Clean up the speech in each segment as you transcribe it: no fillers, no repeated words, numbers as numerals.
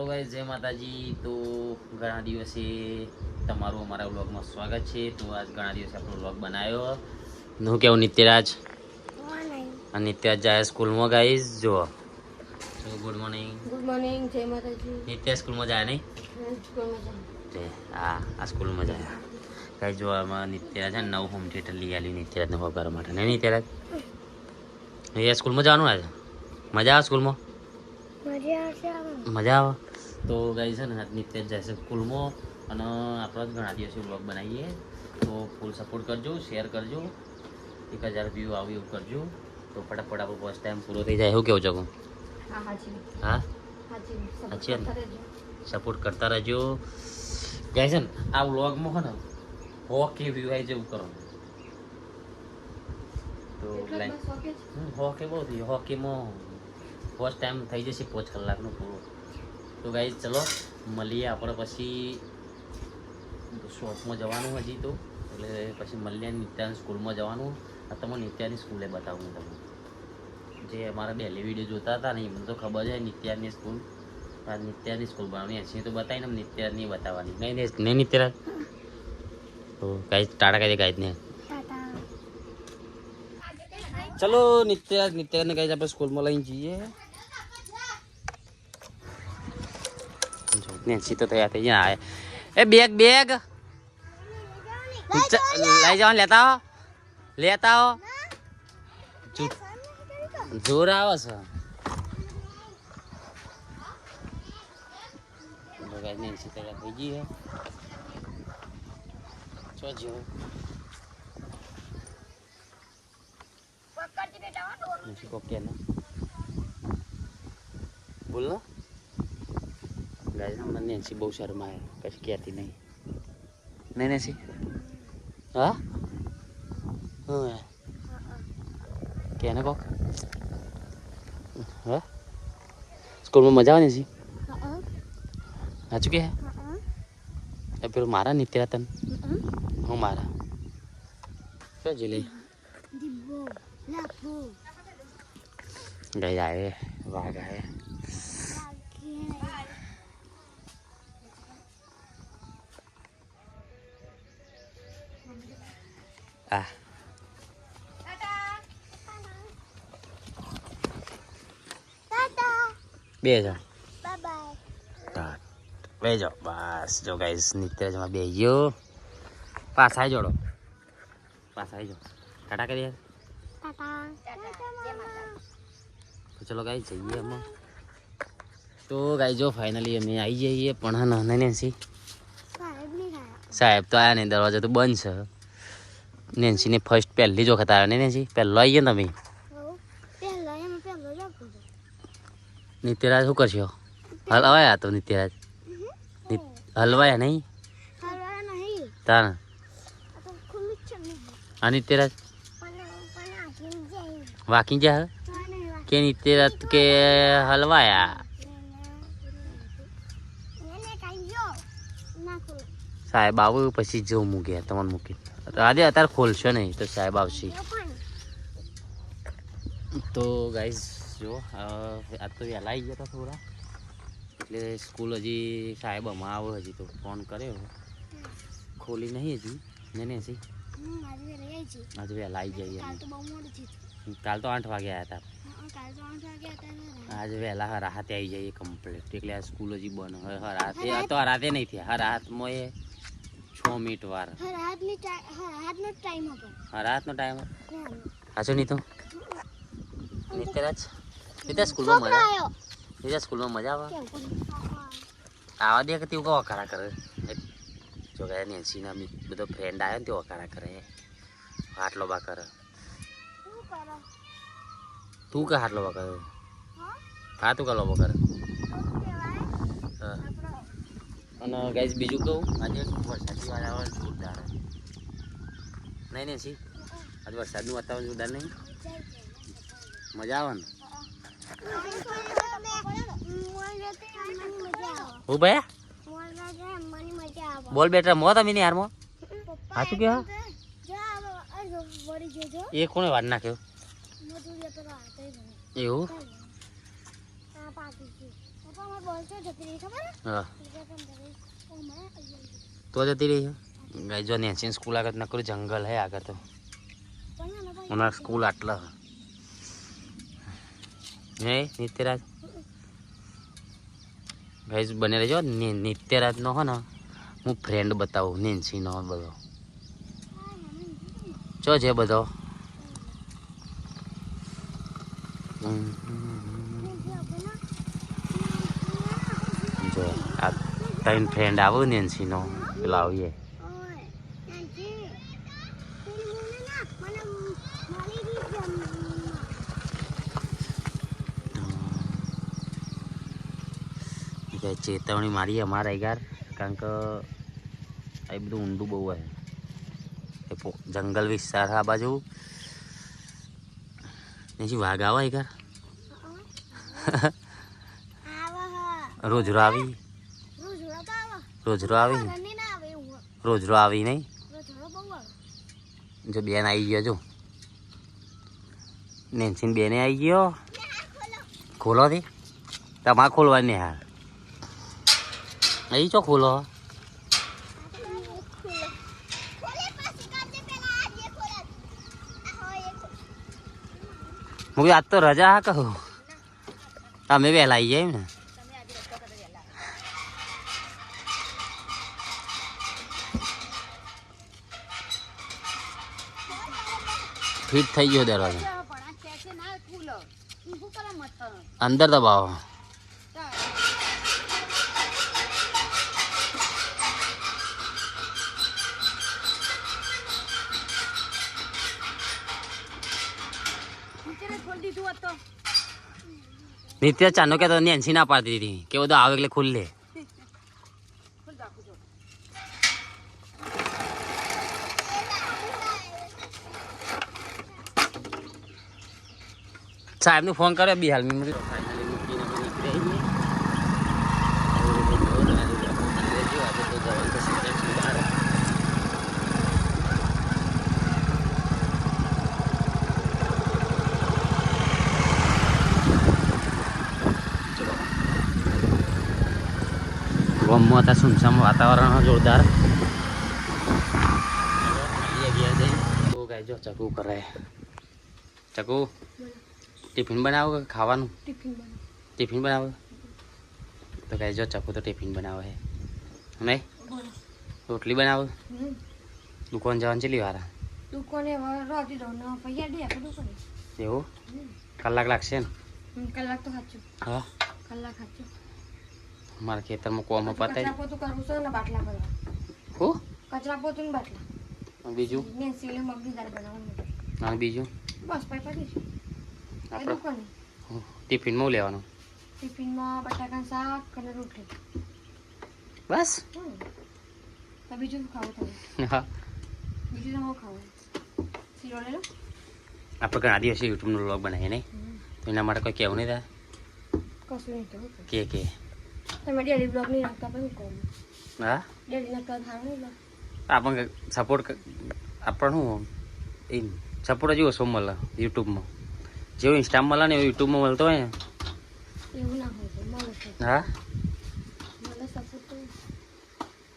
Guys જય માતાજી। તો ઘણા દિવસે તમારું અમારા વ્લોગમાં સ્વાગત છે। તો આજ ઘણા દિવસે આપણો વ્લોગ બનાવ્યો। હું કેવું નિત્યરાજ અને નિત્યરાજ જાય સ્કૂલમાં ગાઈસ જો ગુડ મોર્નિંગ જય માતાજી। નિત્ય સ્કૂલમાં જાય નહીં હા આ સ્કૂલમાં જાય ગાઈસ। જો આમાં નિત્યરાજ છે નવું હોમ થિયેટર લઈ આવ્યું નિત્યરાજને વગાડવા માટે નહીં નિત્યરાજ એ સ્કૂલમાં જવાનું આજે મજા આવે સ્કૂલમાં મજા આવે। તો ગાઈસ છે ને નિત્ય જાય છે સ્કૂલમાં અને આપણે ઘણા દિવસે વ્લોગ બનાવીએ તો ફૂલ સપોર્ટ કરજો શેર કરજો 1000 વ્યૂ આવે એવું કરજો તો ફટાફટ આપણો ફર્સ્ટ ટાઈમ પૂરો થઈ જાય એવું કેવું છે હા સાચી સપોર્ટ કરતા રહેજો ગાઈસ છે ને આ વ્લોગમાં છે ને હોકી વ્યૂ આવી જેવું કરો તો લાઈક હોકી બહુ થઈ હોકીમાં ફર્સ્ટ ટાઈમ થઈ જશે 5 કલાકનું પૂરું। તો ગાઈસ ચલો મળીએ આપણે પછી શોપમાં જવાનું હજી તો એટલે પછી મળીએ નિત્યાની સ્કૂલમાં જવાનું આ તમને નિત્યાની સ્કૂલે બતાવું તમને જે અમારા ડેલી વિડીયો જોતા હતા ને મને તો ખબર છે નિત્યાની સ્કૂલ આ નિત્યાની સ્કૂલ બનાવવાની હશે તો બતાવીને નિત્યાની બતાવવાની નહીં નિત્યા તો ગાઈસ ટાટા કહી દે ગાઈસને ચલો નિત્યાને ગાઈસ આપણે સ્કૂલમાં લઈને જઈએ। નેન્સી તો તૈયાર થઈ જાય એ બેગ લઈ જાઓ લેતા આવો જોર આવે છે નેન્સી તૈયાર થઈ ગઈ છે જો નેન્સી को क्या ना बोल ना गाइस हम नेन्सी बहुत शर्मा है कहीं कहती नहीं नेन्सी हाँ हाँ क्या ना को हाँ स्कूल में मजा आने सी आ चुके हैं अब फिर मारा नित्य तन हूँ मारा क्या जिले गई आए वाघ आए à bây giờ bây giờ bas cho guys nitter cuma bejo pas aja jodoh pas aja kata ke dia तो चलो गाइस चाहिए हम तो गाइस जो फाइनली हमें आई जाइए पण हाँ नहीं सी साहेब तो आया नहीं दरवाजा तो बंद है नेन्सी ने फर्स्ट पहली जो खता नहीं नेन्सी पहला आई है तभी नित्यराज શું કરશો હલવાયા તો નિત્યરાજ હલવાયા નહીં તાર આ નિત્યરાજ વાકી જા કે નિત્યરાજ કે હલવાયા સાહેબ આવું પછી જો મૂકે તમને મૂકી આજે અત્યારે ખોલશો નહીં તો સાહેબ આવશે તો ગાઈસ જો આ તો વહેલા આવી ગયા હતા થોડા એટલે સ્કૂલ હજી સાહેબ હમણાં આવો હજી તો ફોન કર્યો ખોલી નહીં હજી ને સી આજે વહેલા આવી જઈએ કાલ તો 8 વાગે આવ્યા હતા આજે વહેલા હરાતે આવી જઈએ કમ્પ્લીટ એટલે આ સ્કૂલ હજી બંધ હરાતે તો હરાતે નહીં થયા હરાતમાં એ 6 મિનિટ વાર હરાતનો ટાઈમ હાચો નહીં તો નિત્યરાજ સ્કૂલમાં મજા આવે આવા દે કે તું કહો વખારા કરે જો ગયા નેન્સીના બધો ફ્રેન્ડ આવ્યો ને તે વખારા કરે હાટલો બા કરે તું કે હાટલો બા કરે હા તું કલો બા કરે અને ગાઈસ બીજું કહું આજે વરસાદની વાત આવે જોરદાર નહીં નેન્સી આજે વરસાદનું વાતાવરણ જોરદાર નહીં મજા આવે ને હું ભાઈ બોલ બેટા મો તમે ની હારમાં હાચું કે એ કોણે વાર નાખ્યો એવું હા તો જતી રહી છે ગાય જો નેન્સી સ્કૂલ આગળ નકરું જંગલ હે આગળ તો ઉના સ્કૂલ આટલા હે નિત્યરાજ ગાઈસ બને રહેજો નિત્યરાજનો હો ને હું ફ્રેન્ડ બતાવું નેન્સીનો બધો ચો છે બધો જો આ ત્રણ ફ્રેન્ડ આવો નેન્સીનો પેલા આવીએ ચેતવણી મારી અમારા યાર કારણ કે એ બધું ઊંડું બહુ હોય જંગલ વિસ્તાર આ બાજુ પછી વાઘ આવે યાર રોજરો આવી રોજરો આવી નહીં જો બેન આવી ગયો જો નેન્સીન બેને આવી ગયો ખોલો થી તમારે ખોલવાની હાલ અહીં ચો ખોલો મુકે આજ તો રજા હા કહું તમે વહેલા આવી જાય ને ફિટ થઈ ગયો દરવાજો અંદર દબાવો નિત્ય ચાનો કે તો નેન્સી ના પાડતી હતી કે બધું આવે એટલે ખુલ્લે સાહેબ ને ફોન કર્યો બી હાલ ગામમાં હતા સુમસામ વાતાવરણ જોરદાર જો ચકુ કરે ચકુ ટિફિન બનાવો કે ખાવાનું ટિફિન બનાવો તો કઈ જો ચકુ તો ટિફિન બનાવે હે નહીં રોટલી બનાવો દુકાન જવાનું ચેલી વાર એવું કલાક લાગશે ને કલાક તો સાચું હા કલાક સાચું મારા ખેતરમાં કોમ પતાય પોતું કરવું છે ને બાટલા કરવા હો કચરા પોતું ને બાટલા બીજું ને સીલે મગની દાળ બનાવવાનું અને બીજું બસ પાઈ પડી આપણે ટિફિનમાં લેવાનું ટિફિનમાં બટાકા શાક અને રોટલી બસ તો બીજું શું ખાવું તમે હા બીજું તો હું ખાવું શીરો લઈ લો આપણે ઘણા દિવસે યુટ્યુબનો વ્લોગ બનાવીએ નહીં તો એના માટે કોઈ કહેવું નહીં થાય કશું નહીં તો કે તમે ડેલી બ્લોગ નહીં નાખતા પણ કહું હા ડેલી નાખતા સારું નહીં આપણને સપોર્ટ આપણને શું એ સપોર્ટ જ ઓછો મળે યુટ્યુબમાં જેવું ઇન્સ્ટામાં મળે ને એવું યુટ્યુબમાં મળતો હોય ને એવું ના હોય તો મળે છે હા મને સપોર્ટ તો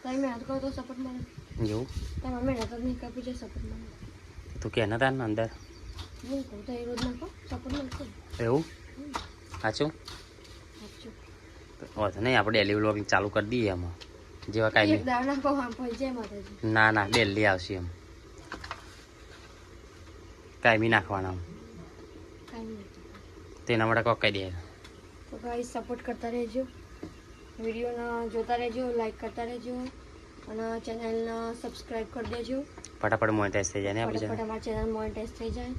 તમે મહેનત કરો તો સપોર્ટ મળે જેવું તમે મહેનત જ નહીં કરવી છે સપોર્ટ મળે તું કે નતા ને અંદર હું કહું તો એ રોજ નાખો સપોર્ટ મળશે એવું સાચું સાચું વાંધો નહીં આપણે ડેલી વ્લોગિંગ ચાલુ કરી દઈએ એમાં જેવા કાંઈ એક દાળ નાખો આમ પડી જાય માતાજી ના ડેલી આવશે એમ કાંઈ નાખવાના કાંઈ નહીં તેના માટે કોઈ કહી દે તો ગાઈસ સપોર્ટ કરતા રહેજો વિડીયોને જોતા રહેજો લાઈક કરતા રહેજો અને ચેનલને સબસ્ક્રાઈબ કરી દેજો ફટાફટ મોનેટાઈઝ થઈ જાય ને આપણે ફટાફટ અમારી ચેનલ મોનેટાઈઝ થઈ જાય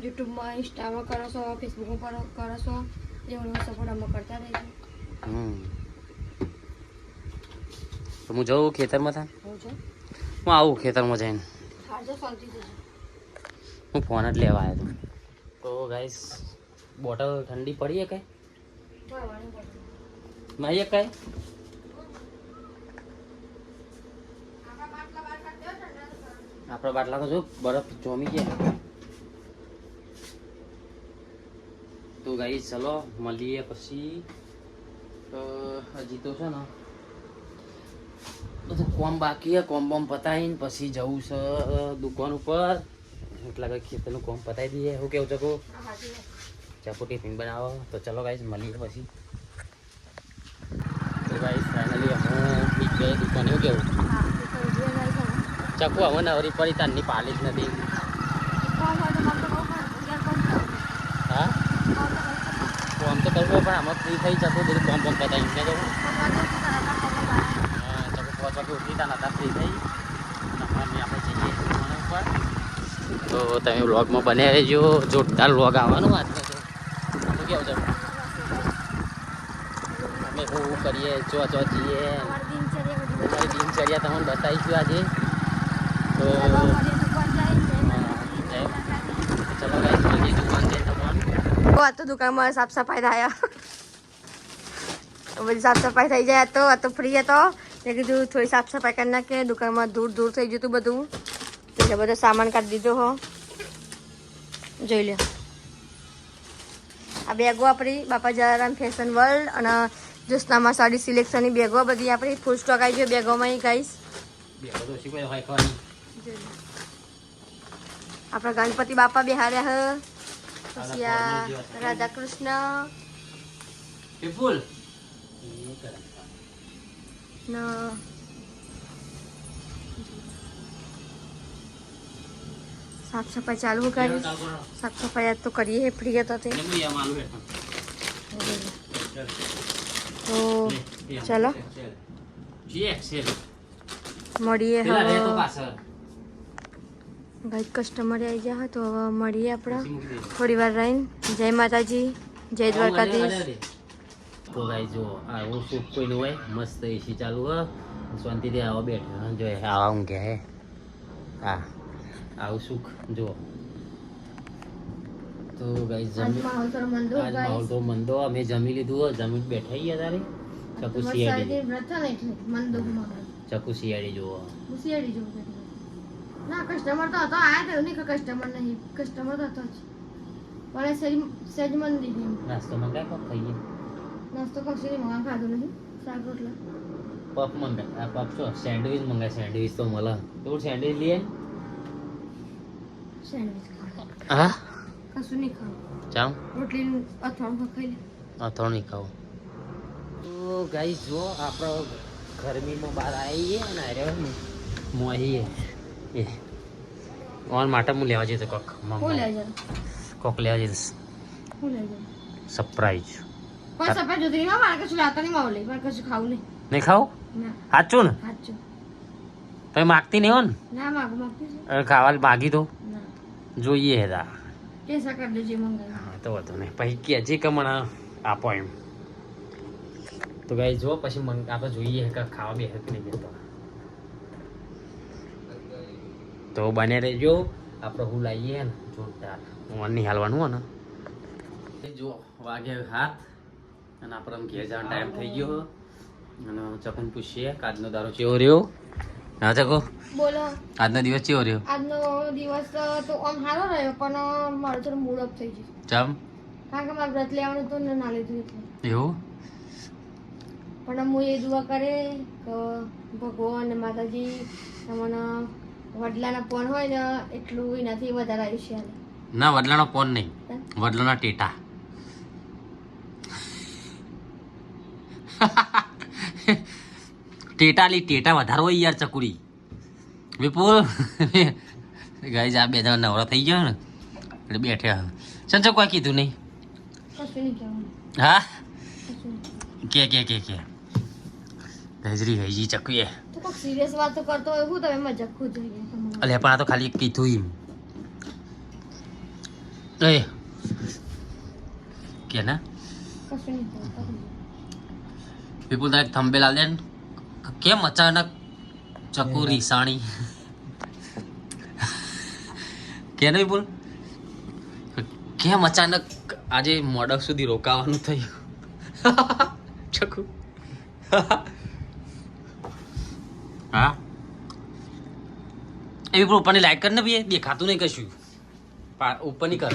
યુટ્યુબમાં ઇન્સ્ટામાં કરો છો ફેસબુકમાં કરો છો એનો સપોર્ટ અમે કરતા રહેજો તો હું જાઉં ખેતરમાં થાય હું છો હું આવું ખેતરમાં જઈને હારજો શાંતિ થશે હું ફોન જ લેવા આવ્યો હતો તો ગાઈસ બોટલ ઠંડી પડી કઈ નહીં કઈ આપણા બાટલા તો જો બરફ જોમી ગયા તો ગાઈસ ચલો મળીએ પછી તો હજી તો છે ને બધું કોમ બાકી છે, કોમ બોમ પતાવીને પછી જવું છે દુકાન ઉપર, એટલે કે ખેતરનું કોમ પતાવી દઈએ. શું કેવું ચકુ? ચકુ ટિફિન બનાવો તો ચલો ગાઈસ મળીએ પછી. તો ગાઈસ ફાઇનલી હું બીજે દુકાને. શું કેવું ચકુ? હવે નવરી પડી તારની પાલી જ નથી. હા કોમ તો કરવું પણ આમાં ફ્રી થઈ ચકુ બધું કોમ બોમ પતાવીને જવું. ફ્રી થઈ આપણે જઈએ ઉપર. તો તમે વ્લોગમાં બને રહેજો, જોરદાર વ્લોગ આવવાનું આજનો. તો શું કેવું છે? અમે શું કરીએ, ચો જઈએ, અમારી દિનચર્યા તમને બતાવીશું આજે. તો ચલો ગાઈસ મળીએ દુકાન જઈને તમને. આ તો દુકાનમાં સાફ સફાઈ થાય, બધી સાફ સફાઈ થઈ જાય. આ તો ફ્રી હતો, મેં કીધું થોડી સાફ સફાઈ કરી નાખીએ. દુકાનમાં દૂર દૂર થઈ ગયું હતું બધું, એટલે બધો સામાન કાઢી દીધો હો. જોઈ લો આ બેગો આપણી બાપા જલારામ ફેશન વર્લ્ડ અને જ્યોત્સનામાં સાડી સિલેક્શનની બેગો બધી આપણી ફૂલ સ્ટોક આવી ગયો બેગોમાં. ગાઈસ આપણા ગણપતિ બાપા બેહાર્યા હ, પછી આ રાધા કૃષ્ણ ના સાફ સફાઈ ચાલુ કરી. સાફ સફાઈ આજ તો કરીએ ફ્રી હતા તે. તો ચાલો મળીએ. હવે ગાઈસ કસ્ટમર આવી ગયા તો હવે મળીએ આપણે થોડી વાર રહીને. જય માતાજી, જય દ્વારકાધીશ. તો ગાઈસ જો આવું સુખ કોઈનું હોય, મસ્ત એસી ચાલુ હોય, શાંતિથી આવો બેઠા જો આવા ઊંઘ્યા હે. હા આવું સુખ જો. તો ગાઈસ જમી માહોલ તો મંદો. અમે જમી લીધું, જમી બેઠા ગયા તારે. ચકુ શિયાળી ચકુ શિયાળી જોવો. ના કસ્ટમર તો હતો, આયા તો નહીં કે કસ્ટમર નહીં, કસ્ટમર તો હતો જ પણ સેજ મંદી ગઈ. નાસ્તો મંગાય પપ ખાઈએ. નાસ્તો કશું નહીં મંગા, ખાધું નહીં. શાક રોટલા પપ મંગાય. આ પપ છો સેન્ડવિચ મંગાય. સેન્ડવિચ તો મળે. તો સેન્ડવિચ લઈએ. સેન્ડવિચ ખાવ? હા કશું નહીં ખાવ. ચાલ રોટલી અથાણું ખાઈ લે. અથાણું નહીં ખાવું. તો ગાઈસ જો આપણે ગરમીમાં બહાર આવીએ ને અરે મોહીએ એ ઓન માટે હું લેવા જઈએ તો કોક કોક લેવા જઈશ સરપ્રાઈઝ. કોઈ સરપ્રાઈઝ જોતી નહીં, મારે કશું લાવતા નહીં. માવ લે, મારે કશું ખાવું નહીં. નહીં ખાવું? સાચું ને? સાચું. તમે માગતી નહીં હો ને? ના માગતી ખાવા માગી દો જોઈએ હેદા કેસા કરી દેજે મંગાવી. હા તો વધુ નહીં પછી કે જે કમણા આપો એમ. તો ગાઈ જો પછી આપણે જોઈએ કે ખાવા બે કે નહીં બેસતો. તો બને રહેજો. આપણે હું લાવીએ ને જોરદાર હું નહીં હાલવાનું હોય ને. જો વાગે હાથ અને આપણે ઘેર જવાનો ટાઈમ થઈ ગયો. અને ચકુન પૂછીએ કે આજનો દારો કેવો રહ્યો. હા ચકો બોલો આજનો દિવસ કેવો રહ્યો? આજનો દિવસ તો આમ સારો રહ્યો પણ મારું થોડું મૂડ ઓફ થઈ ગયું. ચમ? કારણ કે મારે વ્રત લેવાનું હતું ને ના લીધું એટલે. એવું? પણ હું એ દુઆ કરે કે ભગવાન માતાજી તમને વડલાના પોન હોય ને એટલું એનાથી વધારે આયુષ્ય આલે. ના વડલાનો પોન નહીં, વડલાના ટેટા. ટેટા વધારો હોય યાર ચકુડી. વિપુલ ગાઈસ આ બે જણા નવરા થઈ ગયો ને એટલે બેઠ્યા. સંચો કોઈ કીધું નહીં? કશું નહીં કહેવાનું. હા કશું કે નહીં. ગજરી ગઈ ચકુએ. તો કોઈક સિરિયસ વાતો કરતો હોય હું તમે મજાક ખુદ જોઈએ તમારે. અલે પણ આ તો ખાલી કીધું એમ. એ કે ના કશું નહીં કહેવાનું. વિપુલ તારે થંબેલ આલ દે ને. કેમ અચાનક ચકુ રીસાણી કે ને વિપુલ કેમ અચાનક આજે મોડક સુધી રોકાવાનું થયું? ચકુ હા એ વિપુલ ઉપરની લાઈટ કર ને ભાઈ, દેખાતું નહીં કશું. ઉપરની કર.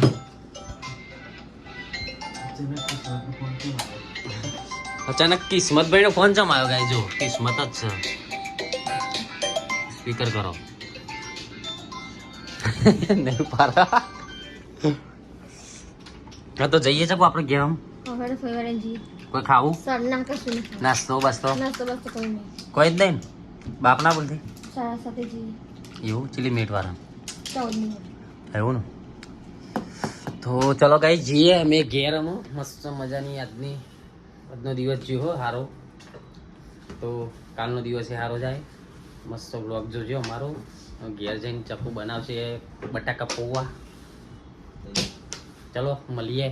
અચાનક કિસ્મતભાઈ નો ફોન ચમ આવ્યો ગાય જો કિસ્મત જ છે સ્પીકર કરો નહીં પારા હા તો જઈએ છે આપણે ઘેર આમ હવે ફેવરે જી કોઈ ખાવું સર ના કશું નહીં નાસ્તો બસ્તો નાસ્તો બસ કોઈ નહીં કોઈ જ નહીં બાપ ના બોલતી સારા સાથે જી એવું ચીલી મીઠ વાળા 14 મિનિટ એવું ને તો ચલો ગાઈ જઈએ અમે ઘેર અમે મસ્ત મજાની આજનો દિવસ જ્યો સારો તો કાલનો દિવસ એ સારો જાય મસ્ત બ્લોગ જોજો અમારો ઘેર જઈને ચપ્પુ બનાવશે બટાકા પૌવા ચલો મળીએ